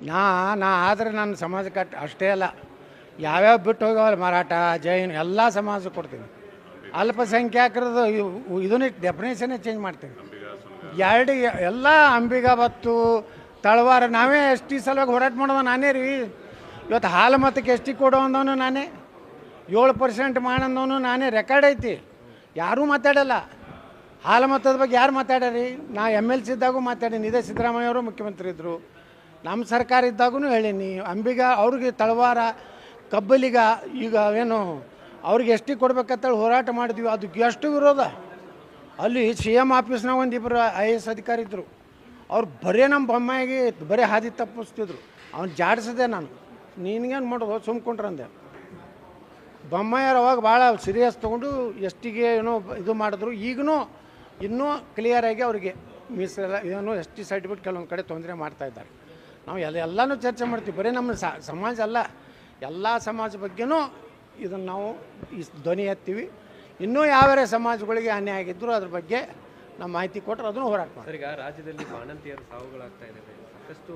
ನಾ ಆದರೆ ನನ್ನ ಸಮಾಜಕ್ಕೆ ಅಷ್ಟೇ ಅಲ್ಲ, ಯಾವ್ಯಾವ ಬಿಟ್ಟು ಹೋಗವಲ್ಲ ಮರಾಠ ಜೈನ್ ಎಲ್ಲ ಸಮಾಜಕ್ಕೆ ಕೊಡ್ತೀನಿ. ಅಲ್ಪಸಂಖ್ಯಾತರದ್ದು ಇದನ್ನೇ ಡೆಫಿನೇಷನ್ನೇ ಚೇಂಜ್ ಮಾಡ್ತೀನಿ. ಎರಡು ಎಲ್ಲ ಅಂಬಿಗ ಬತ್ತು ತಳವಾರ ನಾವೇ ಎಸ್ ಟಿ ಸಲುವಾಗಿ ಹೋರಾಟ ಮಾಡೋದು ನಾನೇ ರೀ. ಇವತ್ತು ಹಾಲು ಮತಕ್ಕೆ ಎಸ್ ಟಿ ಕೊಡೋಂದವನು ನಾನೇ, 7% ಮಾಡಂದವನು ನಾನೇ. ರೆಕಾರ್ಡ್ ಐತಿ, ಯಾರೂ ಮಾತಾಡಲ್ಲ. ಹಾಲು ಮತದ ಬಗ್ಗೆ ಯಾರು ಮಾತಾಡ್ಯಾರಿ? ನಾ MLC ಇದ್ದಾಗೂ ಮಾತಾಡೀನಿ. ಇದೇ ಸಿದ್ದರಾಮಯ್ಯವರು ಮುಖ್ಯಮಂತ್ರಿ ಇದ್ದರು, ನಮ್ಮ ಸರ್ಕಾರ ಇದ್ದಾಗೂ ಹೇಳೀನಿ. ಅಂಬಿಗ ಅವ್ರಿಗೆ ತಳವಾರ ಕಬ್ಬಲಿಗ ಈಗ ಏನು ಅವ್ರಿಗೆ ಎಸ್ ಟಿ ಕೊಡ್ಬೇಕಂತೇಳಿ ಹೋರಾಟ ಮಾಡಿದ್ವಿ. ಅದು ಎಷ್ಟು ವಿರೋಧ. ಅಲ್ಲಿ CM ಆಫೀಸ್ನಾಗ ಒಂದಿಬ್ಬರು IAS ಅಧಿಕಾರಿ ಇದ್ದರು, ಅವ್ರು ಬರೀ ನಮ್ಮ ಬೊಮ್ಮಾಯಿಗೆ ಬರೀ ಹಾದಿ ತಪ್ಪಿಸ್ತಿದ್ರು. ಅವ್ನು ಜಾಡಿಸಿದೆ ನಾನು, ನಿನಗೇನು ಮಾಡೋದು ಸುಮ್ಕೊಂಡ್ರಂದೆ. ಬೊಮ್ಮಾಯರು ಅವಾಗ ಭಾಳ ಸೀರಿಯಸ್ ತೊಗೊಂಡು ಎಸ್ ಟಿಗೆ ಏನೋ ಇದು ಮಾಡಿದ್ರು. ಈಗಲೂ ಇನ್ನೂ ಕ್ಲಿಯರಾಗಿ ಅವರಿಗೆ ಮೀಸಲ ಏನೋ ಎಸ್ ಟಿ ಸರ್ಟಿಫಿಕೇಟ್ ಕೆಲವೊಂದು ಕಡೆ ತೊಂದರೆ ಮಾಡ್ತಾಯಿದ್ದಾರೆ. ನಾವು ಎಲ್ಲನೂ ಚರ್ಚೆ ಮಾಡ್ತೀವಿ, ಬರೀ ನಮ್ಮ ಸಮಾಜ ಅಲ್ಲ, ಎಲ್ಲ ಸಮಾಜ ಬಗ್ಗೆನೂ ಇದನ್ನು ನಾವು ಧ್ವನಿ ಎತ್ತೀವಿ. ಇನ್ನೂ ಯಾವ್ಯಾವ ಸಮಾಜಗಳಿಗೆ ಅನ್ಯಾಯ ಆಗಿದ್ದರೂ ಅದ್ರ ಬಗ್ಗೆ ನಮ್ಮ ಮಾಹಿತಿ ಕೊಟ್ಟರೆ ಅದನ್ನು ಹೋರಾಟ ಮಾಡ್ತೀವಿ. ಈಗ ರಾಜ್ಯದಲ್ಲಿ ಬಾಣಂತಿಯರ ಸಾವುಗಳಾಗ್ತಾ ಇದ್ದಾವೆ ಸಾಕಷ್ಟು.